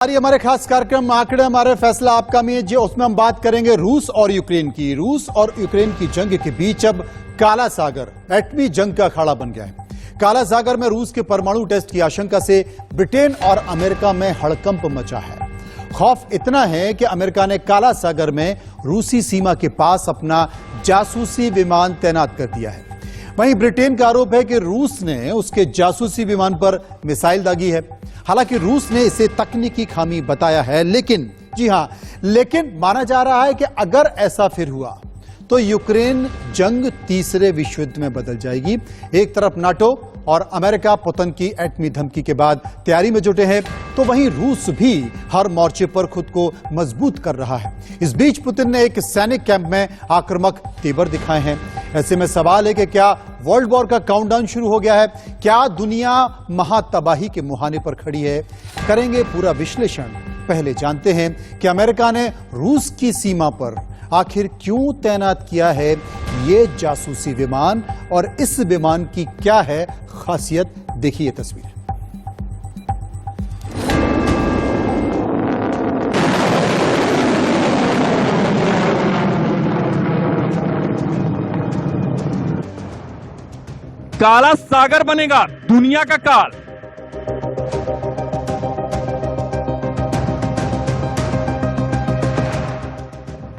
हमारे खास कार्यक्रम आंकड़े हमारे फैसला आपका में जो उसमें हम बात करेंगे रूस और यूक्रेन की। रूस और यूक्रेन की जंग के बीच अब काला सागर एटमी जंग का अखाड़ा बन गया है। काला सागर में रूस के परमाणु टेस्ट की आशंका से ब्रिटेन और अमेरिका में हड़कंप मचा है। खौफ इतना है कि अमेरिका ने काला सागर में रूसी सीमा के पास अपना जासूसी विमान तैनात कर दिया है। वहीं ब्रिटेन का आरोप है कि रूस ने उसके जासूसी विमान पर मिसाइल दागी है। हालांकि रूस ने इसे तकनीकी खामी बताया है, लेकिन जी हां, लेकिन माना जा रहा है कि अगर ऐसा फिर हुआ तो यूक्रेन जंग तीसरे विश्व युद्ध में बदल जाएगी। एक तरफ नाटो और अमेरिका पुतिन की एटमी धमकी के बाद तैयारी में जुटे हैं, तो वहीं रूस भी हर मोर्चे पर खुद को मजबूत कर रहा है। इस बीच पुतिन ने एक सैनिक कैंप में आक्रामक तेवर दिखाए हैं। ऐसे में सवाल है कि क्या वर्ल्ड वॉर का काउंटडाउन शुरू हो गया है? क्या दुनिया महातबाही के मुहाने पर खड़ी है? करेंगे पूरा विश्लेषण। पहले जानते हैं कि अमेरिका ने रूस की सीमा पर आखिर क्यों तैनात किया है ये जासूसी विमान, और इस विमान की क्या है खासियत। देखिए तस्वीर। काला सागर बनेगा दुनिया का काल।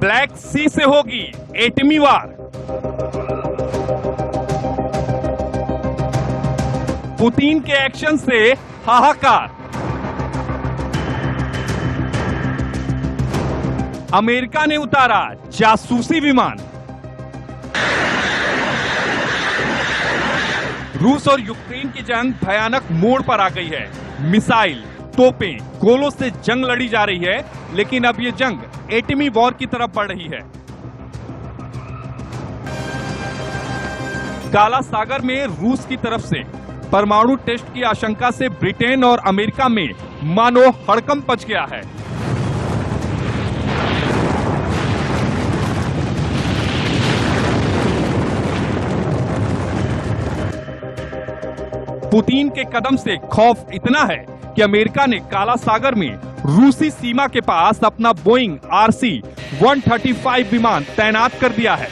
ब्लैक सी से होगी एटमी वार। पुतिन के एक्शन से हाहाकार। अमेरिका ने उतारा जासूसी विमान। रूस और यूक्रेन की जंग भयानक मोड़ पर आ गई है। मिसाइल, तोपें, गोलों से जंग लड़ी जा रही है, लेकिन अब ये जंग एटमी वॉर की तरफ बढ़ रही है। काला सागर में रूस की तरफ से परमाणु टेस्ट की आशंका से ब्रिटेन और अमेरिका में मानो हड़कंप मच गया है। पुतिन के कदम से खौफ इतना है कि अमेरिका ने काला सागर में रूसी सीमा के पास अपना बोइंग RC-135 विमान तैनात कर दिया है।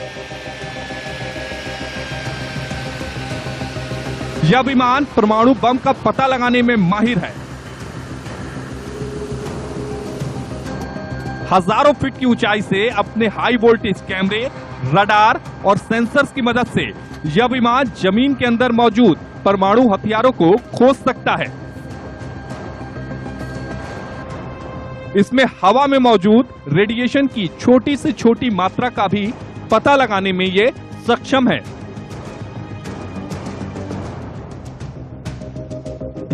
यह विमान परमाणु बम का पता लगाने में माहिर है। हजारों फीट की ऊंचाई से अपने हाई वोल्टेज कैमरे, रडार और सेंसर्स की मदद से यह विमान जमीन के अंदर मौजूद परमाणु हथियारों को खोज सकता है। इसमें हवा में मौजूद रेडिएशन की छोटी से छोटी मात्रा का भी पता लगाने में यह सक्षम है।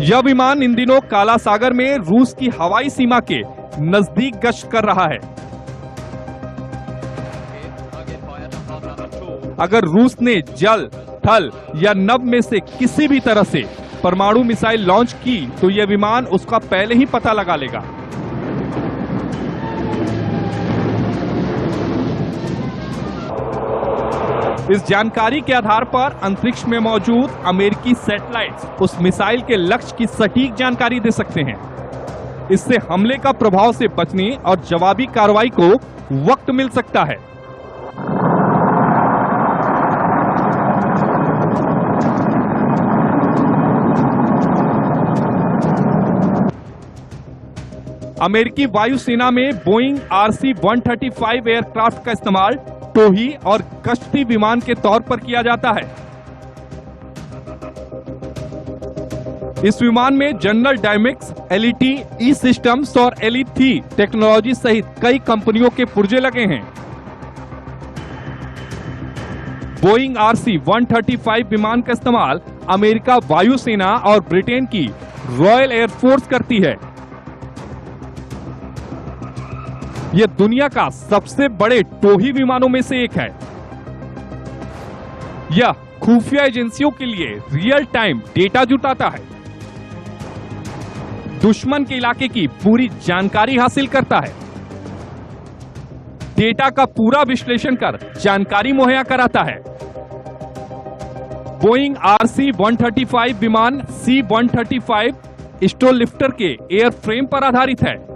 यह विमान इन दिनों काला सागर में रूस की हवाई सीमा के नजदीक गश्त कर रहा है। अगर रूस ने जल, थल या नभ में से किसी भी तरह से परमाणु मिसाइल लॉन्च की तो यह विमान उसका पहले ही पता लगा लेगा। इस जानकारी के आधार पर अंतरिक्ष में मौजूद अमेरिकी सैटेलाइट्स उस मिसाइल के लक्ष्य की सटीक जानकारी दे सकते हैं। इससे हमले का प्रभाव से बचने और जवाबी कार्रवाई को वक्त मिल सकता है। अमेरिकी वायुसेना में बोइंग RC-135 एयरक्राफ्ट का इस्तेमाल टोही और गश्ती विमान के तौर पर किया जाता है। इस विमान में जनरल डायनेमिक्स, LET, E-सिस्टम्स और LE3 टेक्नोलॉजी सहित कई कंपनियों के पुर्जे लगे हैं। बोइंग RC-135 विमान का इस्तेमाल अमेरिका वायुसेना और ब्रिटेन की रॉयल एयरफोर्स करती है। यह दुनिया का सबसे बड़े टोही विमानों में से एक है। यह खुफिया एजेंसियों के लिए रियल टाइम डेटा जुटाता है, दुश्मन के इलाके की पूरी जानकारी हासिल करता है, डेटा का पूरा विश्लेषण कर जानकारी मुहैया कराता है। बोइंग RC-135 विमान C-135 स्टोलिफ्टर के एयरफ्रेम पर आधारित है।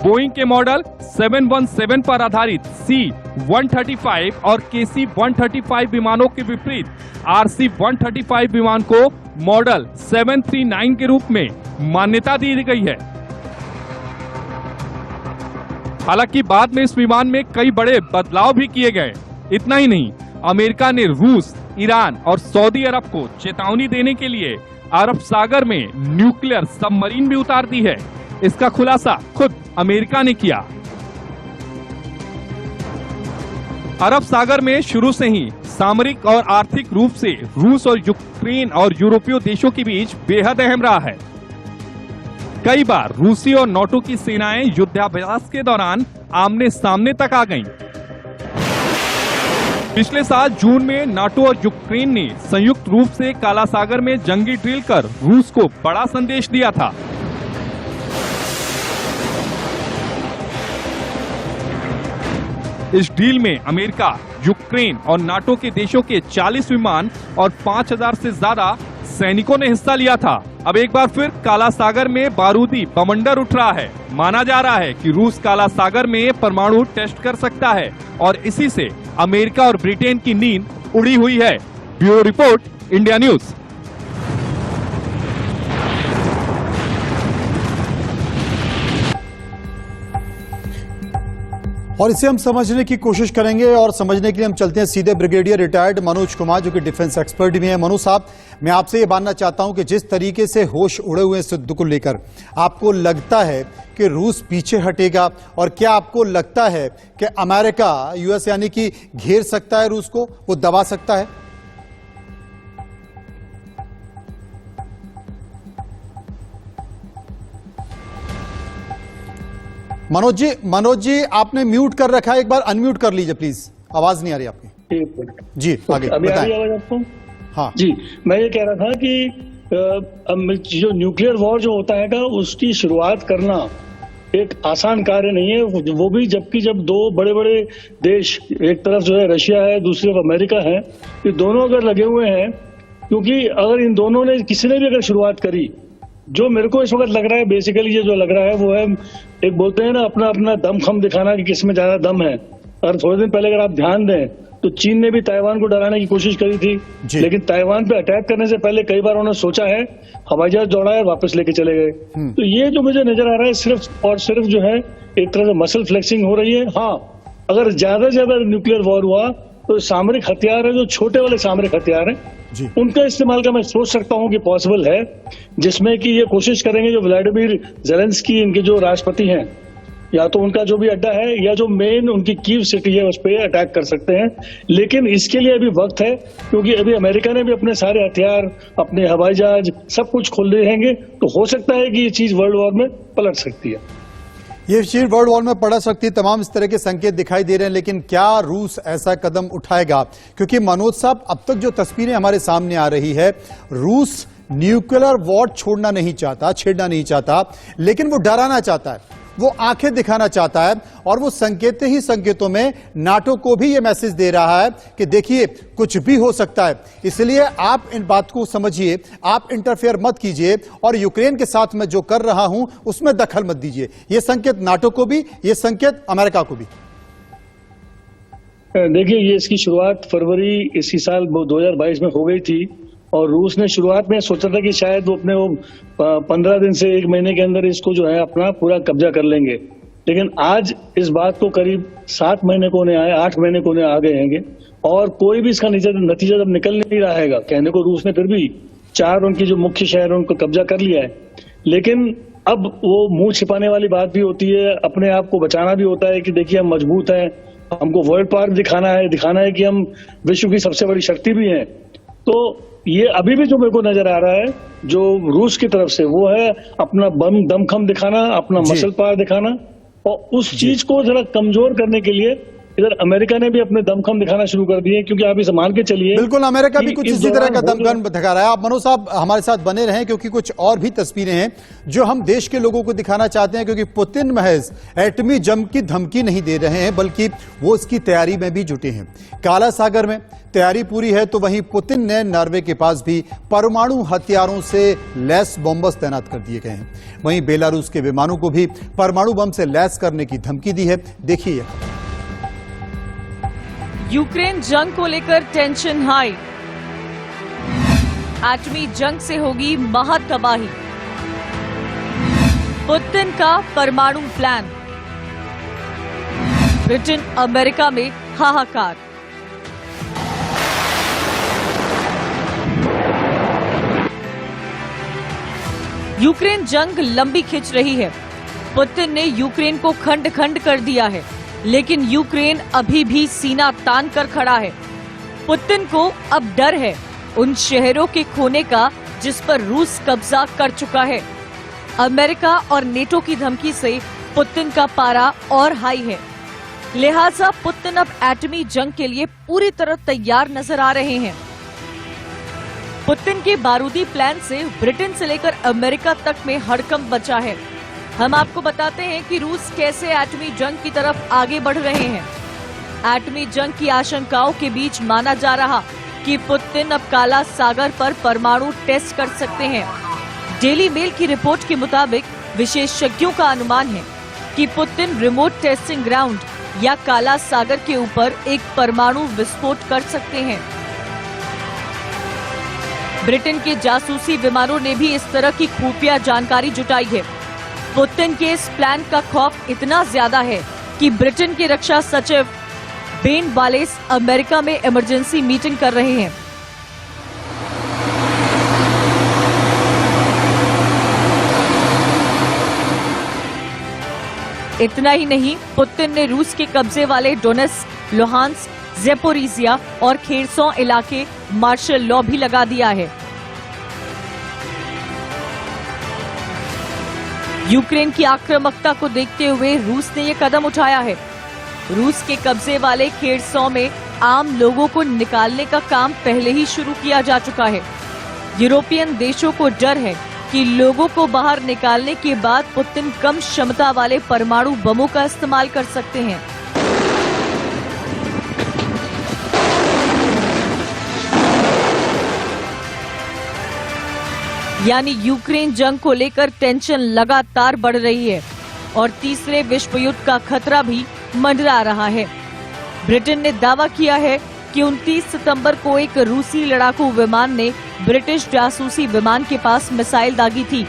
बोइंग के मॉडल 717 पर आधारित C-135 और KC-135 विमानों के विपरीत RC-135 विमान को मॉडल 739 के रूप में मान्यता दी गई है। हालांकि बाद में इस विमान में कई बड़े बदलाव भी किए गए। इतना ही नहीं, अमेरिका ने रूस, ईरान और सऊदी अरब को चेतावनी देने के लिए अरब सागर में न्यूक्लियर सबमरीन भी उतार दी है। इसका खुलासा खुद अमेरिका ने किया। अरब सागर में शुरू से ही सामरिक और आर्थिक रूप से रूस और यूक्रेन और यूरोपीय देशों के बीच बेहद अहम रहा है। कई बार रूसी और नाटो की सेनाएं युद्धाभ्यास के दौरान आमने सामने तक आ गईं। पिछले साल जून में नाटो और यूक्रेन ने संयुक्त रूप से काला सागर में जंगी ड्रिल कर रूस को बड़ा संदेश दिया था। इस डील में अमेरिका, यूक्रेन और नाटो के देशों के 40 विमान और 5000 से ज्यादा सैनिकों ने हिस्सा लिया था। अब एक बार फिर काला सागर में बारूदी बवंडर उठ रहा है। माना जा रहा है कि रूस काला सागर में परमाणु टेस्ट कर सकता है और इसी से अमेरिका और ब्रिटेन की नींद उड़ी हुई है। Bureau report, India news. और इसे हम समझने की कोशिश करेंगे और समझने के लिए हम चलते हैं सीधे ब्रिगेडियर रिटायर्ड मनोज कुमार, जो कि डिफेंस एक्सपर्ट भी हैं। मनोज साहब, मैं आपसे ये जानना चाहता हूं कि जिस तरीके से होश उड़े हुए इस युद्ध को लेकर आपको लगता है कि रूस पीछे हटेगा, और क्या आपको लगता है कि अमेरिका, यूएस यानी कि घेर सकता है रूस को, वो दबा सकता है? मनोज जी आपने म्यूट कर रखा है, एक बार अनम्यूट कर लीजिए प्लीज, आवाज नहीं आ रही आपकी। जी आगे अभी आ रही बताएं। आवाज आपको? हाँ जी, मैं ये कह रहा था कि जो न्यूक्लियर वॉर जो होता है उसकी शुरुआत करना एक आसान कार्य नहीं है, वो भी जबकि जब दो बड़े बड़े देश, एक तरफ जो है रशिया है, दूसरी तरफ अमेरिका है, ये दोनों अगर लगे हुए हैं, क्योंकि अगर इन दोनों ने, किसी ने भी अगर शुरुआत करी, जो मेरे को इस वक्त लग रहा है, बेसिकली ये जो लग रहा है वो है, एक बोलते हैं ना अपना अपना दमखम दिखाना कि किसमें ज्यादा दम है। अगर थोड़े दिन पहले अगर आप ध्यान दें तो चीन ने भी ताइवान को डराने की कोशिश करी थी, लेकिन ताइवान पे अटैक करने से पहले कई बार उन्होंने सोचा है, हवाई जहाज दौड़ाया और वापस लेके चले गए। तो ये जो मुझे नजर आ रहा है सिर्फ और सिर्फ जो है एक तरह से मसल फ्लेक्सिंग हो रही है। हाँ, अगर ज्यादा से ज्यादा न्यूक्लियर वॉर हुआ तो सामरिक हथियार है, जो छोटे वाले सामरिक हथियार है, उनका इस्तेमाल का मैं सोच सकता हूं कि पॉसिबल है, जिसमें कि ये कोशिश करेंगे जो व्लादिमीर ज़ेलेंस्की, इनके जो राष्ट्रपति हैं, या तो उनका जो भी अड्डा है या जो मेन उनकी कीव सिटी है उस पर अटैक कर सकते हैं। लेकिन इसके लिए अभी वक्त है, क्योंकि अभी अमेरिका ने भी अपने सारे हथियार, अपने हवाई जहाज सब कुछ खोल रहेंगे, तो हो सकता है कि ये चीज वर्ल्ड वॉर में पलट सकती है। ये चीज वर्ल्ड वॉर में पड़ सकती है, तमाम इस तरह के संकेत दिखाई दे रहे हैं। लेकिन क्या रूस ऐसा कदम उठाएगा? क्योंकि मनोज साहब, अब तक जो तस्वीरें हमारे सामने आ रही है, रूस न्यूक्लियर वॉर छोड़ना नहीं चाहता, छेड़ना नहीं चाहता, लेकिन वो डराना चाहता है, वो आंखें दिखाना चाहता है, और वो संकेत ही संकेतों में नाटो को भी ये मैसेज दे रहा है कि देखिए कुछ भी हो सकता है, इसलिए आप इन बात को समझिए, आप इंटरफेयर मत कीजिए, और यूक्रेन के साथ मैं जो कर रहा हूं उसमें दखल मत दीजिए। ये संकेत नाटो को भी, ये संकेत अमेरिका को भी। देखिए, ये इसकी शुरुआत फरवरी इसी साल 2022 में हो गई थी, और रूस ने शुरुआत में सोचा था कि शायद वो अपने 15 दिन से 1 महीने के अंदर इसको जो है अपना पूरा कब्जा कर लेंगे। लेकिन आज इस बात को करीब 7 महीने को होने आए, 8 महीने को होने आ गए हैं, और कोई भी इसका नतीजा जब निकल नहीं रहा है। कहने को रूस ने फिर भी 4 उनकी जो मुख्य शहर उनको कब्जा कर लिया है, लेकिन अब वो मुंह छिपाने वाली बात भी होती है, अपने आप को बचाना भी होता है कि देखिए हम मजबूत हैं, हमको वर्ल्ड पावर दिखाना है कि हम विश्व की सबसे बड़ी शक्ति भी हैं। तो ये अभी भी जो मेरे को नजर आ रहा है जो रूस की तरफ से, वो है अपना दमखम दिखाना, अपना मसल पावर दिखाना, और उस चीज को जरा कमजोर करने के लिए इधर अमेरिका ने भी अपने दमखम दिखाना शुरू कर दिए, क्योंकि आप इसे मान के चलिए बिल्कुल अमेरिका भी कि कुछ इस इसी तरह का दौरान दमखम दिखा रहा है। आप मनोज साहब हमारे साथ बने रहें, क्योंकि कुछ और भी तस्वीरें हैं जो हम देश के लोगों को दिखाना चाहते हैं, क्योंकि पुतिन महज एटमी जंग की धमकी नहीं दे रहे हैं, बल्कि वो इसकी तैयारी में भी जुटे हैं। काला सागर में तैयारी पूरी है, तो वहीं पुतिन ने नॉर्वे के पास भी परमाणु हथियारों से लैस बॉम्बर्स तैनात कर दिए गए हैं। वहीं बेलारूस के विमानों को भी परमाणु बम से लैस करने की धमकी दी है। देखिए, यूक्रेन जंग को लेकर टेंशन हाई, एटमी जंग से होगी महातबाही, पुतिन का परमाणु प्लान, ब्रिटेन अमेरिका में हाहाकार। यूक्रेन जंग लंबी खिंच रही है। पुतिन ने यूक्रेन को खंड खंड कर दिया है, लेकिन यूक्रेन अभी भी सीना तान कर खड़ा है। पुतिन को अब डर है उन शहरों के खोने का जिस पर रूस कब्जा कर चुका है। अमेरिका और नेटो की धमकी से पुतिन का पारा और हाई है, लिहाजा पुतिन अब एटमी जंग के लिए पूरी तरह तैयार नजर आ रहे हैं। पुतिन के बारूदी प्लान से ब्रिटेन से लेकर अमेरिका तक में हड़कंप बचा है। हम आपको बताते हैं कि रूस कैसे एटमी जंग की तरफ आगे बढ़ रहे हैं। एटमी जंग की आशंकाओं के बीच माना जा रहा कि पुतिन अब काला सागर पर परमाणु टेस्ट कर सकते हैं। डेली मेल की रिपोर्ट के मुताबिक विशेषज्ञों का अनुमान है कि पुतिन रिमोट टेस्टिंग ग्राउंड या काला सागर के ऊपर एक परमाणु विस्फोट कर सकते हैं। ब्रिटेन के जासूसी विमानों ने भी इस तरह की खुफिया जानकारी जुटाई है। पुतिन के इस प्लान का खौफ इतना ज्यादा है कि ब्रिटेन के रक्षा सचिव बेन वालेस अमेरिका में इमरजेंसी मीटिंग कर रहे हैं। इतना ही नहीं, पुतिन ने रूस के कब्जे वाले डोनेट्स्क, लुहांस्क, ज़ेपोरिजिया और खेरसों इलाके मार्शल लॉ भी लगा दिया है। यूक्रेन की आक्रामकता को देखते हुए रूस ने यह कदम उठाया है। रूस के कब्जे वाले खेरसों में आम लोगों को निकालने का काम पहले ही शुरू किया जा चुका है। यूरोपियन देशों को डर है कि लोगों को बाहर निकालने के बाद पुतिन कम क्षमता वाले परमाणु बमों का इस्तेमाल कर सकते हैं। यानी यूक्रेन जंग को लेकर टेंशन लगातार बढ़ रही है और तीसरे विश्व युद्ध का खतरा भी मंडरा रहा है। ब्रिटेन ने दावा किया है कि 29 सितंबर को एक रूसी लड़ाकू विमान ने ब्रिटिश जासूसी विमान के पास मिसाइल दागी थी।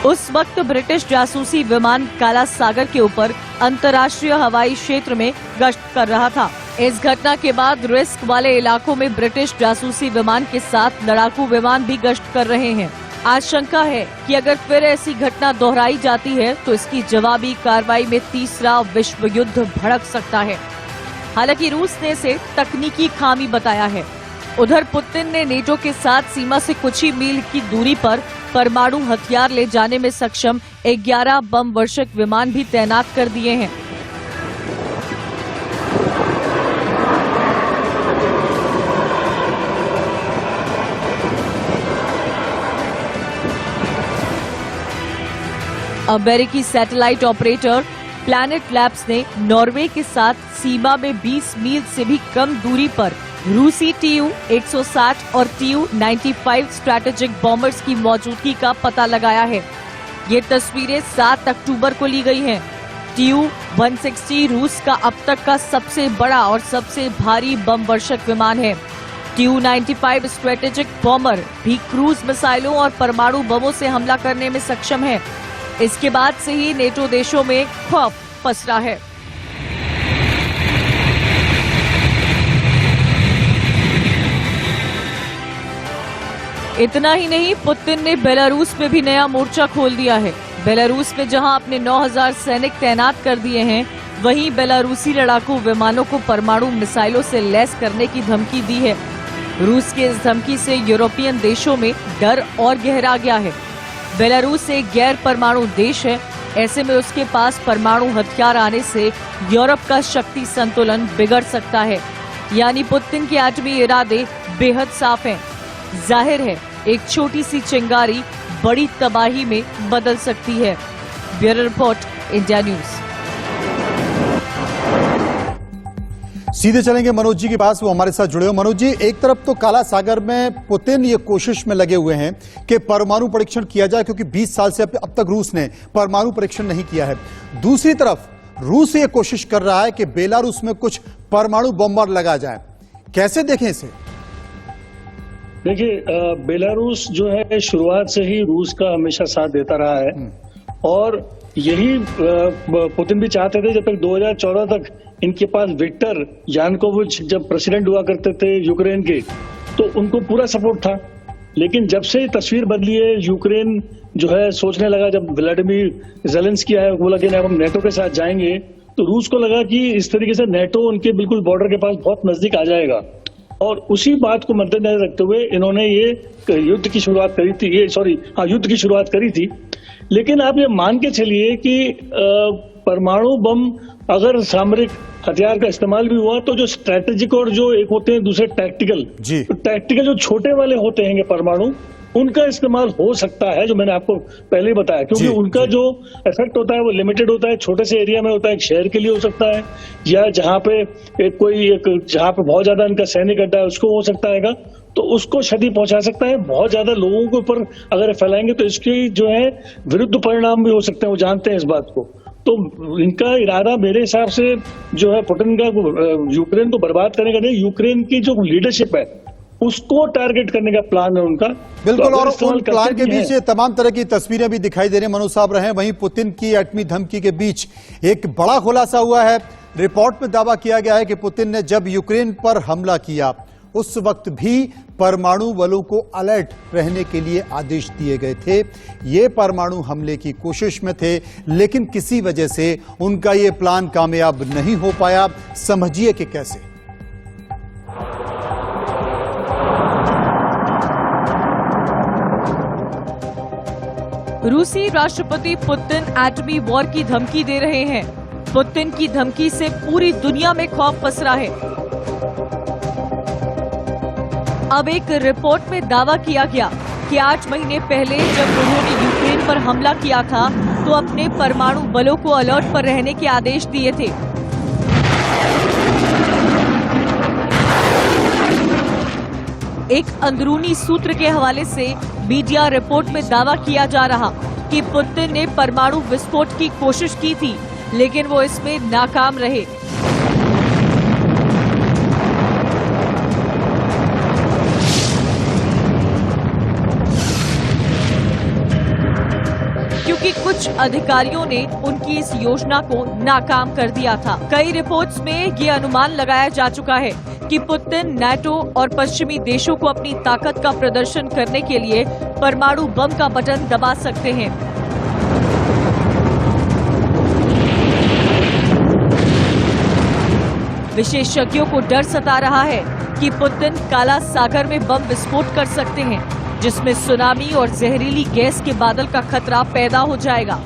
उस वक्त ब्रिटिश जासूसी विमान काला सागर के ऊपर अंतर्राष्ट्रीय हवाई क्षेत्र में गश्त कर रहा था। इस घटना के बाद रिस्क वाले इलाकों में ब्रिटिश जासूसी विमान के साथ लड़ाकू विमान भी गश्त कर रहे हैं। आशंका है कि अगर फिर ऐसी घटना दोहराई जाती है तो इसकी जवाबी कार्रवाई में तीसरा विश्व युद्ध भड़क सकता है। हालांकि रूस ने इसे तकनीकी खामी बताया है। उधर पुतिन ने नेटो के साथ सीमा से कुछ ही मील की दूरी पर परमाणु हथियार ले जाने में सक्षम 11 बम वर्षक विमान भी तैनात कर दिए हैं। अमेरिकी सैटेलाइट ऑपरेटर प्लैनेट लैब्स ने नॉर्वे के साथ सीमा में 20 मील से भी कम दूरी पर रूसी TU-160 और TU-95 स्ट्रैटेजिक बॉम्बर्स की मौजूदगी का पता लगाया है। ये तस्वीरें 7 अक्टूबर को ली गई हैं। TU-160 रूस का अब तक का सबसे बड़ा और सबसे भारी बम वर्षक विमान है। TU-95 स्ट्रैटेजिक बॉम्बर भी क्रूज मिसाइलों और परमाणु बमों से हमला करने में सक्षम है। इसके बाद से ही नेटो देशों में खौफ पसरा है। इतना ही नहीं, पुतिन ने बेलारूस में भी नया मोर्चा खोल दिया है। बेलारूस में जहां अपने 9000 सैनिक तैनात कर दिए हैं, वहीं बेलारूसी लड़ाकू विमानों को परमाणु मिसाइलों से लैस करने की धमकी दी है। रूस की इस धमकी से यूरोपियन देशों में डर और गहरा गया है। बेलारूस एक गैर परमाणु देश है ऐसे में उसके पास परमाणु हथियार आने से यूरोप का शक्ति संतुलन बिगड़ सकता है। यानी पुतिन के एटमी इरादे बेहद साफ हैं। जाहिर है एक छोटी सी चिंगारी बड़ी तबाही में बदल सकती है। Bureau report, India news. सीधे चलेंगे मनोज जी के पास, वो हमारे साथ जुड़े हो। मनोज जी, एक तरफ तो काला सागर में पुतिन ये कोशिश में लगे हुए हैं कि परमाणु परीक्षण किया जाए, क्योंकि 20 साल से अब तक रूस ने परमाणु परीक्षण नहीं किया है। दूसरी तरफ रूस ये कोशिश कर रहा है कि बेलारूस में कुछ परमाणु बम लगा जाए। कैसे देखें इसे? देखिए, बेलारूस जो है शुरुआत से ही रूस का हमेशा साथ देता रहा है और यही पुतिन भी चाहते थे। जब तक 2014 तक इनके पास विक्टर यानुकोविच जब प्रेसिडेंट हुआ करते थे यूक्रेन के, तो उनको पूरा सपोर्ट था। लेकिन जब से तस्वीर बदली है, यूक्रेन जो है सोचने लगा, जब व्लादिमीर ज़ेलेंस्की आया, बोला कि अब हम नेटो के साथ जाएंगे, तो रूस को लगा कि इस तरीके से नेटो उनके बिल्कुल बॉर्डर के पास बहुत नजदीक आ जाएगा। और उसी बात को मद्देनजर रखते हुए इन्होंने ये युद्ध की शुरुआत करी थी। लेकिन आप ये मान के चलिए कि परमाणु बम अगर सामरिक हथियार का इस्तेमाल भी हुआ, तो जो स्ट्रेटेजिक और जो एक होते हैं दूसरे टैक्टिकल, तो टैक्टिकल जो छोटे वाले होते हैं परमाणु, उनका इस्तेमाल हो सकता है, जो मैंने आपको पहले ही बताया। क्योंकि उनका जो इफेक्ट होता है वो लिमिटेड होता है, छोटे से एरिया में होता है। एक शहर के लिए हो सकता है, या जहाँ पे जहाँ पे बहुत ज्यादा इनका सैनिक अड्डा है उसको हो सकता है, तो उसको क्षति पहुंचा सकता है। बहुत ज्यादा लोगों के ऊपर अगर फैलाएंगे तो इसके जो है विरुद्ध परिणाम भी हो सकते हैं, वो जानते हैं इस बात को। तो इनका इरादा मेरे हिसाब से जो है पुतिन का यूक्रेन को बर्बाद करने का नहीं, यूक्रेन की जो लीडरशिप है उसको टारगेट करने का प्लान है उनका। बिल्कुल, और उन प्लान के बीच ये तमाम तरह की तस्वीरें भी दिखाई दे रही हैं। मनोज साहब रहे, वहीं पुतिन की एटमी धमकी के बीच एक बड़ा खुलासा हुआ है। रिपोर्ट में दावा किया गया है कि पुतिन ने जब यूक्रेन पर हमला किया उस वक्त भी परमाणु बलों को अलर्ट रहने के लिए आदेश दिए गए थे। ये परमाणु हमले की कोशिश में थे, लेकिन किसी वजह से उनका ये प्लान कामयाब नहीं हो पाया। समझिए कि कैसे। रूसी राष्ट्रपति पुतिन एटमी वॉर की धमकी दे रहे हैं। पुतिन की धमकी से पूरी दुनिया में खौफ पसरा है। अब एक रिपोर्ट में दावा किया गया कि 8 महीने पहले जब उन्होंने यूक्रेन पर हमला किया था, तो अपने परमाणु बलों को अलर्ट पर रहने के आदेश दिए थे। एक अंदरूनी सूत्र के हवाले से मीडिया रिपोर्ट में दावा किया जा रहा कि पुतिन ने परमाणु विस्फोट की कोशिश की थी, लेकिन वो इसमें नाकाम रहे। क्योंकि कुछ अधिकारियों ने उनकी इस योजना को नाकाम कर दिया था। कई रिपोर्ट्स में ये अनुमान लगाया जा चुका है कि पुतिन नाटो और पश्चिमी देशों को अपनी ताकत का प्रदर्शन करने के लिए परमाणु बम का बटन दबा सकते हैं। विशेषज्ञों को डर सता रहा है कि पुतिन काला सागर में बम विस्फोट कर सकते हैं, जिसमें सुनामी और जहरीली गैस के बादल का खतरा पैदा हो जाएगा।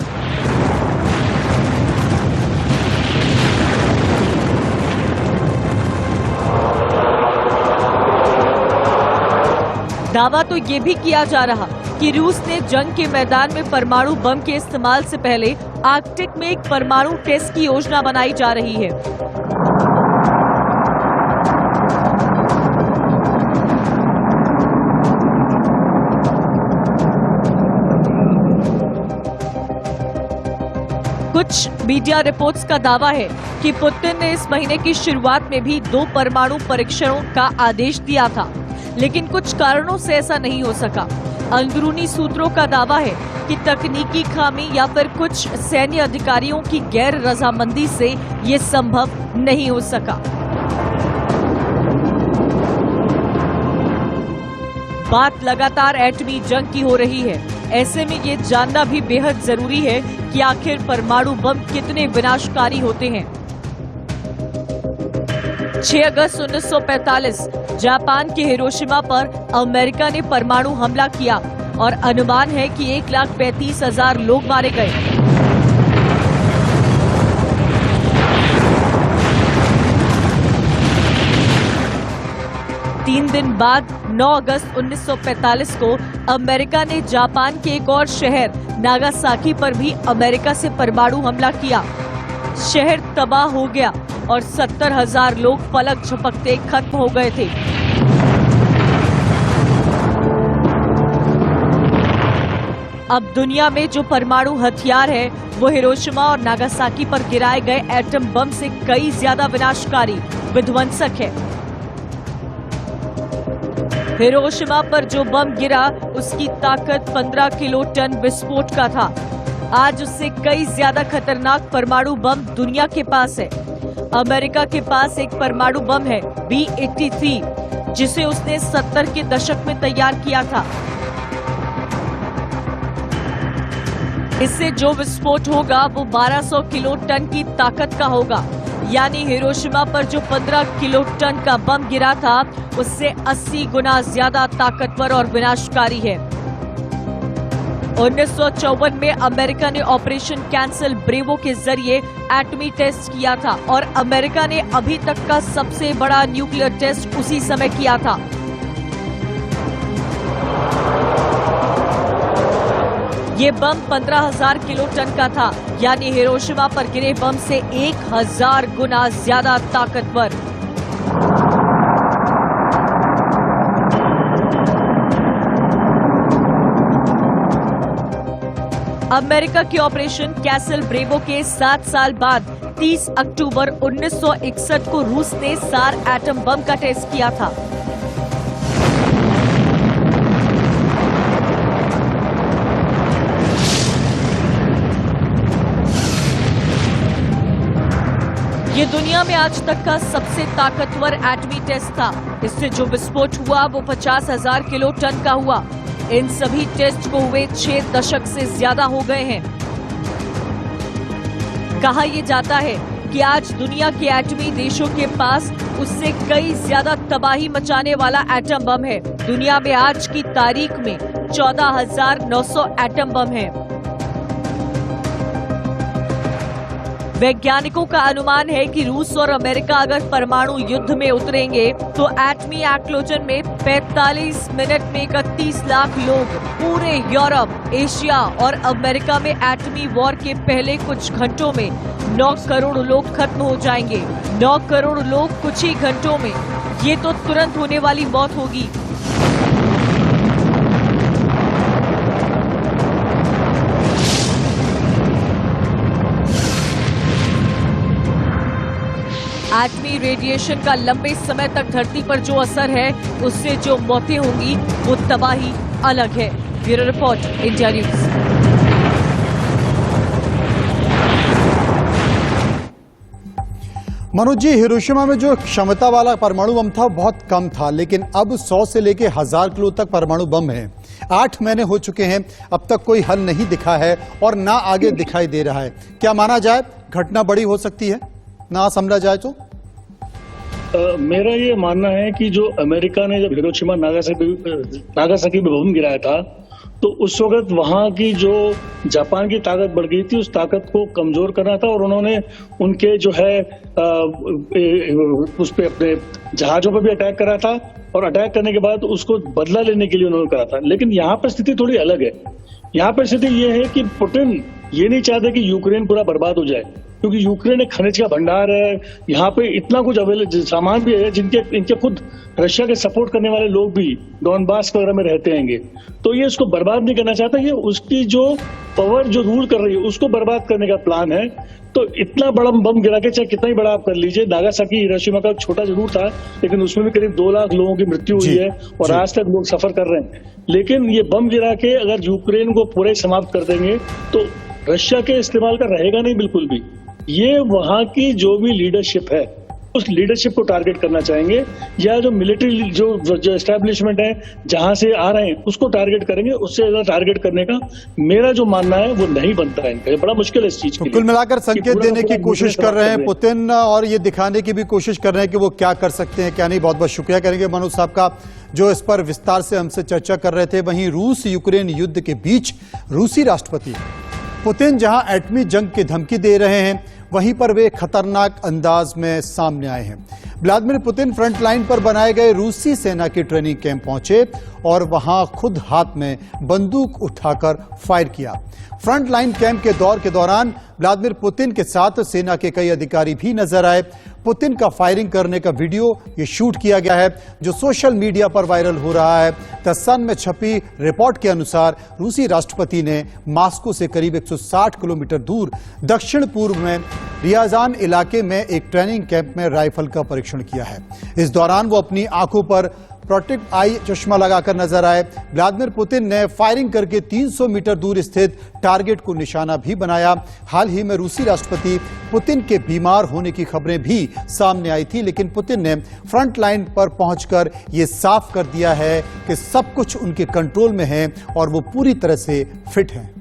दावा तो ये भी किया जा रहा कि रूस ने जंग के मैदान में परमाणु बम के इस्तेमाल से पहले आर्कटिक में एक परमाणु टेस्ट की योजना बनाई जा रही है। कुछ मीडिया रिपोर्ट्स का दावा है कि पुतिन ने इस महीने की शुरुआत में भी 2 परमाणु परीक्षणों का आदेश दिया था, लेकिन कुछ कारणों से ऐसा नहीं हो सका। अंदरूनी सूत्रों का दावा है कि तकनीकी खामी या फिर कुछ सैन्य अधिकारियों की गैर रजामंदी से ये संभव नहीं हो सका। बात लगातार एटमी जंग की हो रही है। ऐसे में ये जानना भी बेहद जरूरी है कि आखिर परमाणु बम कितने विनाशकारी होते हैं। 6 अगस्त 1945 जापान के हिरोशिमा पर अमेरिका ने परमाणु हमला किया और अनुमान है कि 1,35,000 लोग मारे गए। 3 दिन बाद 9 अगस्त 1945 को अमेरिका ने जापान के एक और शहर नागासाकी पर भी अमेरिका से परमाणु हमला किया। शहर तबाह हो गया और 70,000 लोग पलक झपकते खत्म हो गए थे। अब दुनिया में जो परमाणु हथियार है वो हिरोशिमा और नागासाकी पर गिराए गए एटम बम से कई ज्यादा विनाशकारी विध्वंसक है। हिरोशिमा पर जो बम गिरा उसकी ताकत 15 किलोटन विस्फोट का था। आज उससे कई ज्यादा खतरनाक परमाणु बम दुनिया के पास है। अमेरिका के पास एक परमाणु बम है B-83, जिसे उसने 70 के दशक में तैयार किया था। इससे जो विस्फोट होगा वो 1200 किलोटन की ताकत का होगा, यानी हिरोशिमा पर जो 15 किलोटन का बम गिरा था उससे 80 गुना ज्यादा ताकतवर और विनाशकारी है। 1954 में अमेरिका ने ऑपरेशन कैंसल ब्रेवो के जरिए एटमी टेस्ट किया था और अमेरिका ने अभी तक का सबसे बड़ा न्यूक्लियर टेस्ट उसी समय किया था। ये बम 15,000 किलोटन का था, यानी हिरोशिमा पर गिरे बम से 1000 गुना ज्यादा ताकतवर। अमेरिका के ऑपरेशन कैसल ब्रेवो के 7 साल बाद 30 अक्टूबर 1961 को रूस ने सार एटम बम का टेस्ट किया था। ये दुनिया में आज तक का सबसे ताकतवर एटमी टेस्ट था। इससे जो विस्फोट हुआ वो 50,000 किलोटन का हुआ। इन सभी टेस्ट को हुए 6 दशक से ज्यादा हो गए हैं। कहा यह जाता है कि आज दुनिया के एटमी देशों के पास उससे कई ज्यादा तबाही मचाने वाला एटम बम है। दुनिया में आज की तारीख में 14,900 एटम बम हैं। वैज्ञानिकों का अनुमान है कि रूस और अमेरिका अगर परमाणु युद्ध में उतरेंगे तो एटमी एक्सप्लोजन में 45 मिनट में 31 लाख लोग पूरे यूरोप, एशिया और अमेरिका में एटमी वॉर के पहले कुछ घंटों में 9 करोड़ लोग खत्म हो जाएंगे। 9 करोड़ लोग कुछ ही घंटों में, ये तो तुरंत होने वाली मौत होगी। एटमी रेडिएशन का लंबे समय तक धरती पर जो असर है उससे जो मौतें होंगी वो तबाही अलग है। Bureau report, India news. Manoj ji, Hiroshima में जो क्षमता वाला परमाणु बम था बहुत कम था, लेकिन अब 100 से लेकर 1000 किलो तक परमाणु बम है। 8 महीने हो चुके हैं, अब तक कोई हल नहीं दिखा है और ना आगे दिखाई दे रहा है। क्या माना जाए घटना बड़ी हो सकती है ना समझा जाए तो? मेरा ये मानना है कि जो अमेरिका ने जब हिरोशिमा नागासाकी पे बम गिराया था तो उस वक्त वहां की जो जापान की ताकत बढ़ गई थी, उस ताकत को कमजोर करना था और उन्होंने उनके जो है उस पे अपने जहाजों पर भी अटैक करा था और अटैक करने के बाद उसको बदला लेने के लिए उन्होंने करा था। लेकिन यहाँ पर स्थिति थोड़ी अलग है। यहाँ पर स्थिति ये है कि पुतिन ये नहीं चाहते कि यूक्रेन पूरा बर्बाद हो जाए, क्योंकि यूक्रेन एक खनिज का भंडार है। यहाँ पे इतना कुछ सामान भी है इनके खुद रशिया के सपोर्ट करने वाले लोग भी डॉनबास वगैरह में रहते हैंगे। तो ये उसको बर्बाद नहीं करना चाहता। ये उसकी जो पावर जो रूल कर रही है उसको बर्बाद करने का प्लान है। तो इतना बड़ा बम गिरा के चाहे कितना ही बड़ा आप कर लीजिए, नागासाकी हिरोशिमा का छोटा जरूर था लेकिन उसमें भी करीब 2 लाख लोगों की मृत्यु हुई है और आज तक लोग सफर कर रहे हैं। लेकिन ये बम गिरा के अगर यूक्रेन को पूरे समाप्त कर देंगे तो रशिया के इस्तेमाल का रहेगा नहीं बिल्कुल भी। ये वहां की जो भी लीडरशिप है उस लीडरशिप को टारगेट करना चाहेंगे, या जो मिलिट्री जो एस्टेब्लिशमेंट है जहां से आ रहे हैं उसको टारगेट करेंगे। उससे ज्यादा टारगेट करने का मेरा जो मानना है वो नहीं बनता है। इनका बड़ा मुश्किल है इस चीज के लिए। कुल मिलाकर संकेत देने की कोशिश कर रहे हैं पुतिन और ये दिखाने की भी कोशिश कर रहे हैं कि वो क्या कर सकते हैं क्या नहीं। बहुत बहुत शुक्रिया करेंगे मनोज साहब का जो इस पर विस्तार से हमसे चर्चा कर रहे थे। वहीं रूस यूक्रेन युद्ध के बीच रूसी राष्ट्रपति पुतिन जहां एटमी जंग की धमकी दे रहे हैं वहीं पर वे खतरनाक अंदाज में सामने आए हैं। व्लादिमीर पुतिन फ्रंट लाइन पर बनाए गए रूसी सेना के ट्रेनिंग कैंप पहुंचे और वहां खुद हाथ में बंदूक उठाकर फायर किया। फ्रंट लाइन कैंप के दौर के दौरान व्लादिमीर पुतिन के साथ सेना के कई अधिकारी भी नजर आए। पुतिन का फायरिंग करने का वीडियो ये शूट किया गया है, जो सोशल मीडिया पर वायरल हो रहा है। द सन में छपी रिपोर्ट के अनुसार रूसी राष्ट्रपति ने मॉस्को से करीब 160 किलोमीटर दूर दक्षिण पूर्व में रियाजान इलाके में एक ट्रेनिंग कैंप में राइफल का परीक्षण किया है। इस दौरान वो अपनी आंखों पर प्रोटेक्ट आई चश्मा लगाकर नजर आए। व्लादिमीर पुतिन ने फायरिंग करके 300 मीटर दूर स्थित टारगेट को निशाना भी बनाया। हाल ही में रूसी राष्ट्रपति पुतिन के बीमार होने की खबरें भी सामने आई थी, लेकिन पुतिन ने फ्रंट लाइन पर पहुंचकर यह साफ कर दिया है कि सब कुछ उनके कंट्रोल में है और वो पूरी तरह से फिट हैं।